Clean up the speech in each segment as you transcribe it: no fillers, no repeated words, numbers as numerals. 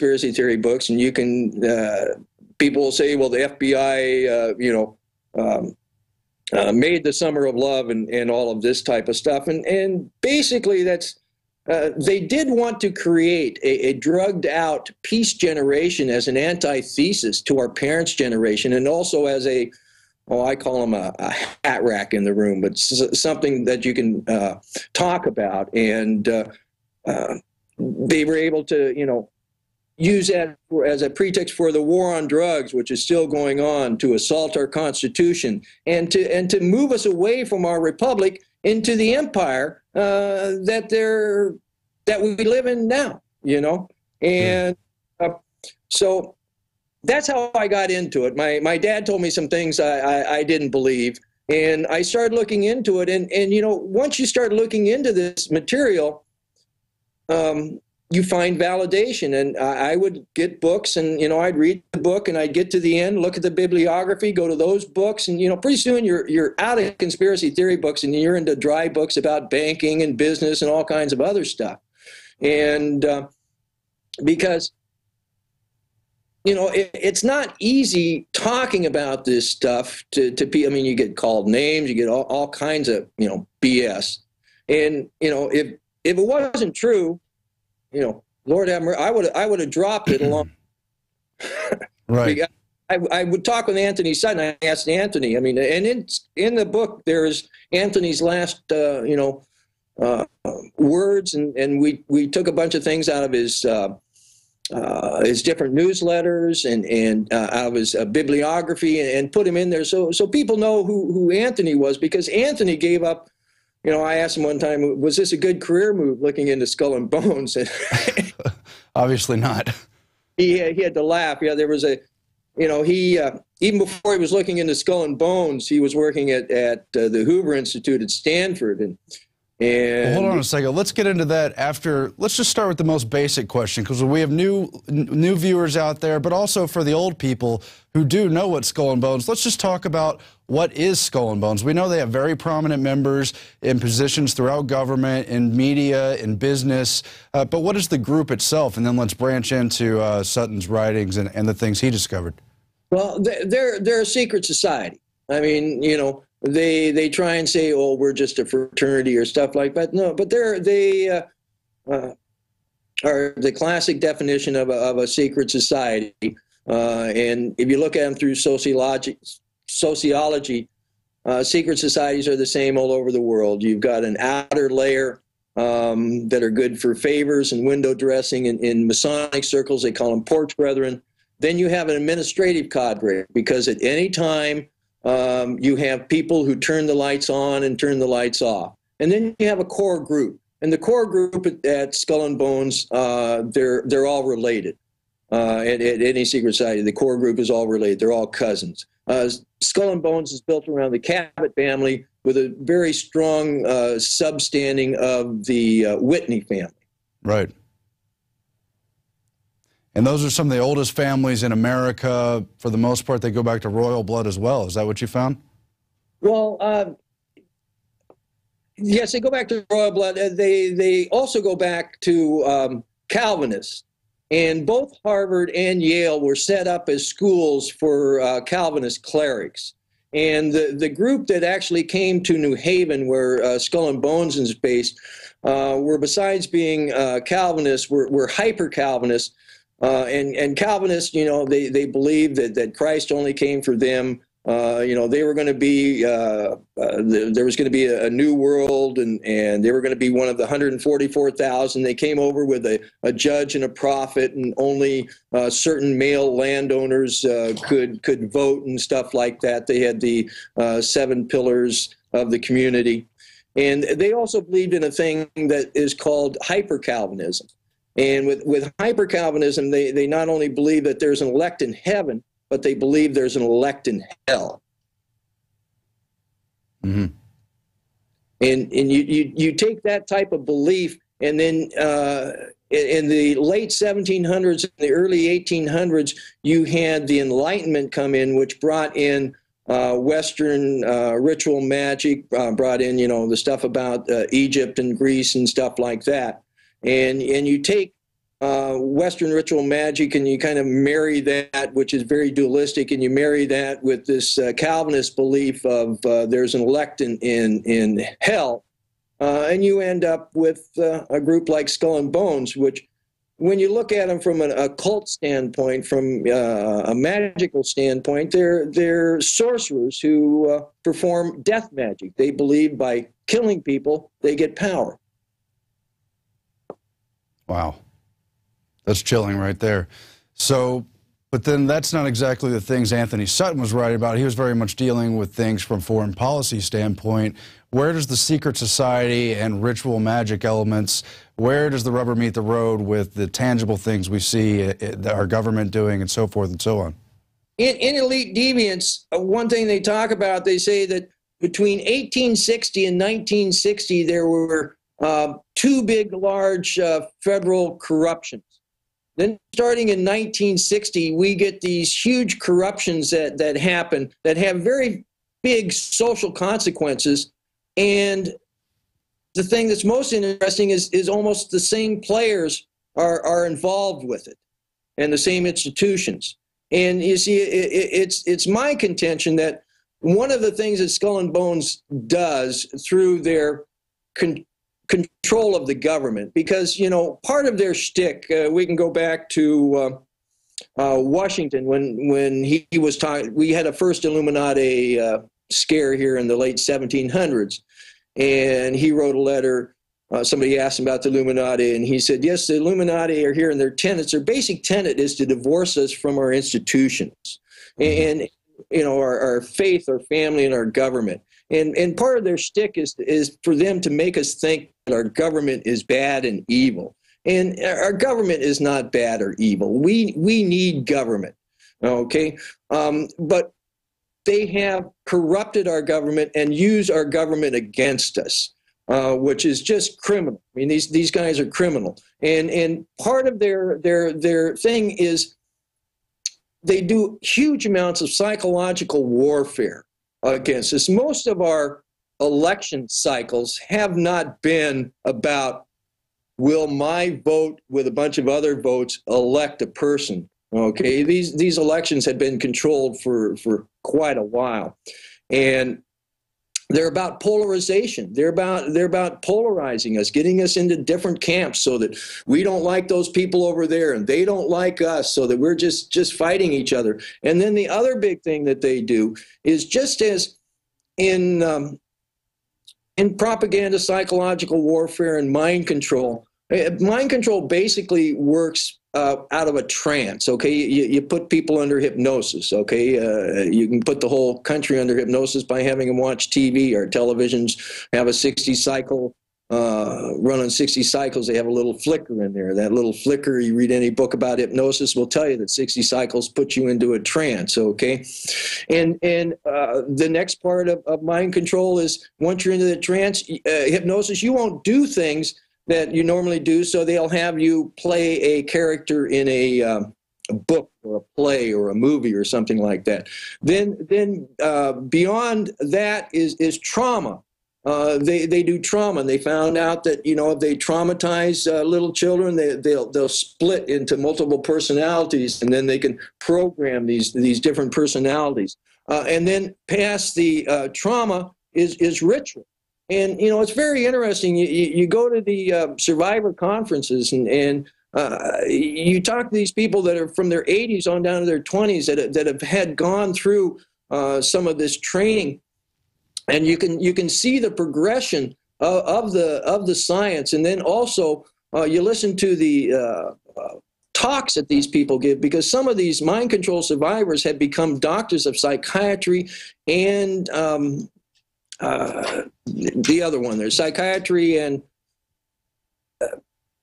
conspiracy theory books, and you can, people will say, well, the FBI, made the Summer of Love and all of this type of stuff. And basically that's, they did want to create a drugged out peace generation as an antithesis to our parents' generation, and also as a, I call them a hat rack in the room, but something that you can talk about. And they were able to, use that as a pretext for the war on drugs, which is still going on, to assault our Constitution and to move us away from our republic into the empire that we live in now, And so that's how I got into it. My dad told me some things I didn't believe, and I started looking into it. And once you start looking into this material, you find validation. And I would get books, and I'd read the book, and I'd get to the end, look at the bibliography, go to those books, and pretty soon you're out of conspiracy theory books, and you're into dry books about banking and business and all kinds of other stuff. And because it's not easy talking about this stuff to people. I mean, you get called names, you get all kinds of BS, and if it wasn't true, Lord have mercy, I would have dropped it along. Right. I would talk with Anthony Sutton. I asked Anthony. I mean, and in the book there's Anthony's last words, and we took a bunch of things out of his different newsletters and out of his bibliography and put him in there so people know who Anthony was, because Anthony gave up. I asked him one time, was this a good career move, looking into Skull and Bones? Obviously not. He had to laugh. Yeah, there was he even before he was looking into Skull and Bones, he was working at the Hoover Institute at Stanford. And well, hold on a second. Let's get into that after. Let's just start with the most basic question, because we have new viewers out there, but also for the old people who do know what Skull and Bones. Let's just talk about what is Skull and Bones. We know they have very prominent members in positions throughout government, in media, in business, but what is the group itself? And then let's branch into Sutton's writings and the things he discovered. Well, they're a secret society. I mean, they try and say, oh, we're just a fraternity or stuff like that. No, but they are the classic definition of a secret society. And if you look at them through sociology, secret societies are the same all over the world. You've got an outer layer that are good for favors and window dressing. In Masonic circles, they call them porch brethren. Then you have an administrative cadre, because at any time, you have people who turn the lights on and turn the lights off. And then you have a core group. And the core group at Skull and Bones, they're all related. At any secret society, the core group is all related. They're all cousins. Skull and Bones is built around the Cabot family with a very strong substanding of the Whitney family. Right. And those are some of the oldest families in America. For the most part, they go back to royal blood as well. Is that what you found? Well, yes, they go back to royal blood. They also go back to Calvinists. And both Harvard and Yale were set up as schools for Calvinist clerics. And the group that actually came to New Haven, where Skull and Bones is based, were, besides being Calvinists, were hyper-Calvinists. And Calvinists, they believed that Christ only came for them. They were going to be, there was going to be a new world, and they were going to be one of the 144,000. They came over with a judge and a prophet, and only certain male landowners could vote and stuff like that. They had the 7 pillars of the community. And they also believed in a thing that is called hyper-Calvinism. And with hyper-Calvinism, they not only believe that there's an elect in heaven, but they believe there's an elect in hell. Mm-hmm. And you take that type of belief, and then in the late 1700s and the early 1800s, you had the Enlightenment come in, which brought in Western ritual magic, brought in, the stuff about Egypt and Greece and stuff like that. And you take Western ritual magic, and you kind of marry that, which is very dualistic, and you marry that with this Calvinist belief of there's an elect in hell, and you end up with a group like Skull and Bones, which, when you look at them from an occult standpoint, from a magical standpoint, they're sorcerers who perform death magic. They believe by killing people, they get power. Wow. That's chilling right there. So, but then that's not exactly the things Anthony Sutton was writing about. He was very much dealing with things from foreign policy standpoint. Where does the secret society and ritual magic elements, where does the rubber meet the road with the tangible things we see our government doing and so forth and so on? In Elite Deviants, one thing they talk about, they say that between 1860 and 1960, there were two big, large federal corruptions. Then starting in 1960, we get these huge corruptions that happen that have very big social consequences. And the thing that's most interesting is almost the same players are involved with it, and the same institutions. And you see, it's my contention that one of the things that Skull and Bones does through their control of the government, because, you know, part of their shtick, we can go back to Washington when he was talking. We had a first Illuminati scare here in the late 1700s, and he wrote a letter. Somebody asked him about the Illuminati, and he said, yes, the Illuminati are here, and their tenets, their basic tenet is to divorce us from our institutions and you know, our faith, our family, and our government. And part of their shtick is for them to make us think that our government is bad and evil. And our government is not bad or evil. We need government, okay? But they have corrupted our government and used our government against us, which is just criminal. I mean, these guys are criminal. And part of their thing is they do huge amounts of psychological warfare against us. Most of our election cycles have not been about, will my vote with a bunch of other votes elect a person? Okay, these elections have been controlled for quite a while, and they're about polarization. They're about polarizing us, getting us into different camps so that we don't like those people over there and they don't like us, so that we're just fighting each other. And then the other big thing that they do is, just as in propaganda, psychological warfare, and mind control basically works out of a trance, okay? You put people under hypnosis, okay? You can put the whole country under hypnosis by having them watch TV. Our televisions have a 60 cycle, run on 60 cycles. They have a little flicker in there. That little flicker, you read any book about hypnosis, will tell you that 60 cycles put you into a trance, okay? And the next part of mind control is, once you're into the trance, hypnosis, you won't do things that you normally do, so they'll have you play a character in a book or a play or a movie or something like that. Then beyond that is trauma. They do trauma, and they found out that, you know, if they traumatize little children, they'll split into multiple personalities, and then they can program these different personalities. And then past the trauma is ritual. And, you know, it's very interesting. You go to the survivor conferences, and you talk to these people that are from their 80s on down to their 20s that have had gone through some of this training, and you can see the progression of the science. And then also you listen to the talks that these people give, because some of these mind control survivors have become doctors of psychiatry and the other one, there's psychiatry and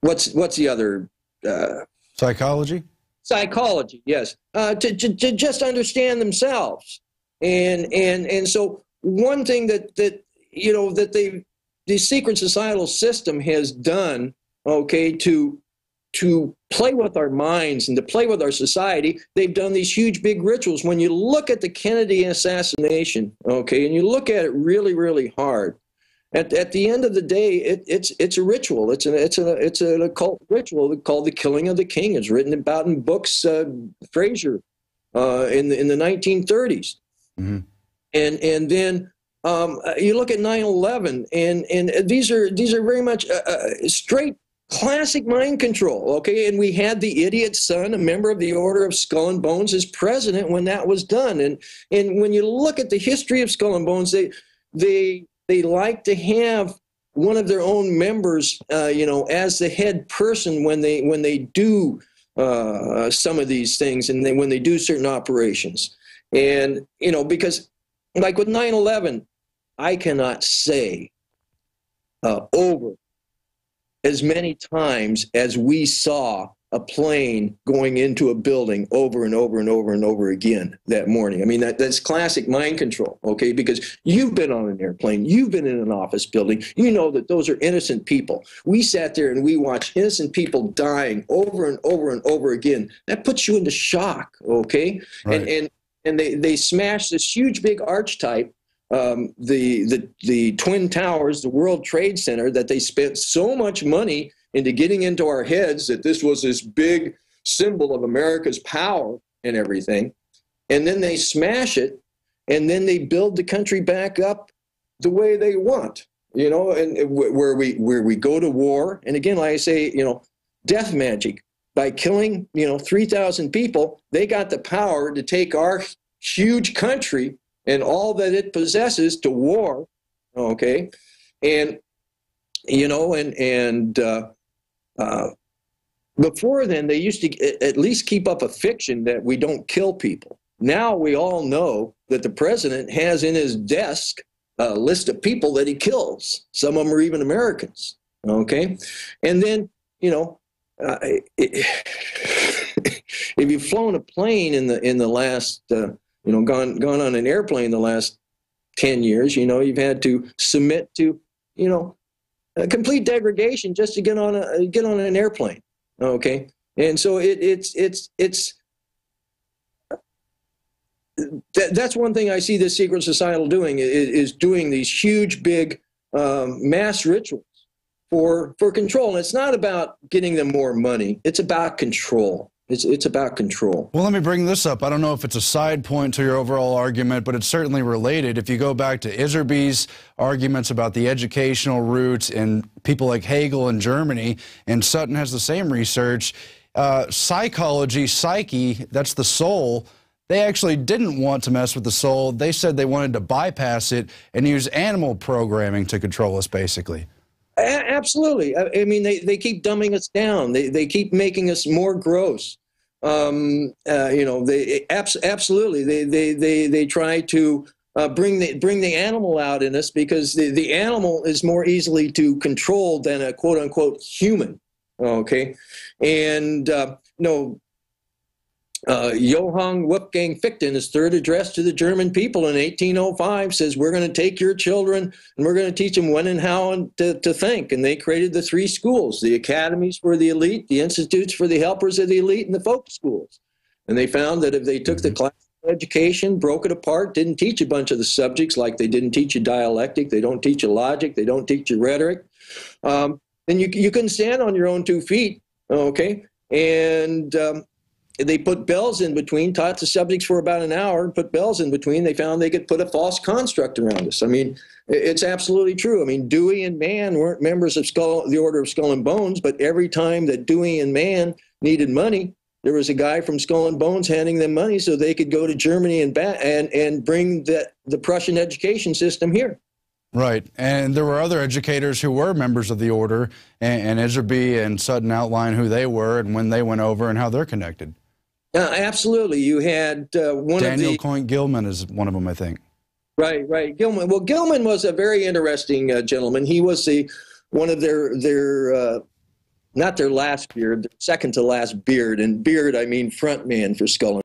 what's the other? Psychology? Psychology, yes. To just understand themselves. And so one thing that you know, that the secret societal system has done, okay, to play with our minds and to play with our society, they've done these huge big rituals. When you look at the Kennedy assassination, okay, and you look at it really, really hard, at the end of the day, it's a ritual. It's an occult ritual called the killing of the king. It's written about in books, Fraser, in the 1930s. Mm-hmm. And then you look at 9/11, and these are very much straight classic mind control. Okay, and we had the idiot's son, a member of the Order of Skull and Bones, as president when that was done. And when you look at the history of Skull and Bones, they like to have one of their own members, as the head person when they do some of these things, and when they do certain operations. And because like with 9/11, I cannot say over as many times as we saw a plane going into a building over and over and over and over again that morning. I mean, that's classic mind control, okay? Because you've been on an airplane, you've been in an office building, you know that those are innocent people. We sat there and we watched innocent people dying over and over and over again. That puts you into shock, okay? Right. And they smashed this huge big arch type, the Twin Towers, the World Trade Center, that they spent so much money into getting into our heads that this was this big symbol of America's power and everything. And then they smash it, and then they build the country back up the way they want, and where we go to war. And again, like I say, death magic. By killing, 3,000 people, they got the power to take our huge country and all that it possesses to war, okay? And, before then, they used to at least keep up a fiction that we don't kill people. Now we all know that the president has in his desk a list of people that he kills. Some of them are even Americans, okay? And then, if you've flown a plane in the last, gone on an airplane the last 10 years, you've had to submit to, a complete degradation just to get on an airplane. Okay, and so that's one thing I see this secret societal doing is doing these huge, big mass rituals for control. And it's not about getting them more money. It's about control. It's about control. Well, let me bring this up. I don't know if it's a side point to your overall argument, but it's certainly related. If you go back to Iserby's arguments about the educational roots and people like Hegel in Germany, and Sutton has the same research, psychology, psyche, that's the soul. They actually didn't want to mess with the soul. They said they wanted to bypass it and use animal programming to control us, basically. Absolutely. I mean, they keep dumbing us down. They keep making us more gross. They absolutely. They try to bring the animal out in us because the animal is more easily to control than a quote unquote human. Okay, and Johann Wolfgang Fichte, in his third address to the German people in 1805, says, we're going to take your children and we're going to teach them when and how to think. And they created the three schools, the academies for the elite, the institutes for the helpers of the elite, and the folk schools. And they found that if they took the classical education, broke it apart, didn't teach a bunch of the subjects, like they didn't teach you dialectic, they don't teach you logic, they don't teach you rhetoric, then you couldn't stand on your own 2 feet, okay? And they put bells in between, taught the subjects for about an hour, put bells in between. They found they could put a false construct around us. I mean, it's absolutely true. I mean, Dewey and Mann weren't members of the Order of Skull and Bones, but every time that Dewey and Mann needed money, there was a guy from Skull and Bones handing them money so they could go to Germany and bring the Prussian education system here. Right, and there were other educators who were members of the order, and Iserby and Sutton outline who they were and when they went over and how they're connected. Absolutely. You had Daniel Coyne Gilman is one of them, I think. Right. Gilman. Well, Gilman was a very interesting gentleman. He was one of their not their last beard, their second to last beard. And beard, I mean front man for Skull and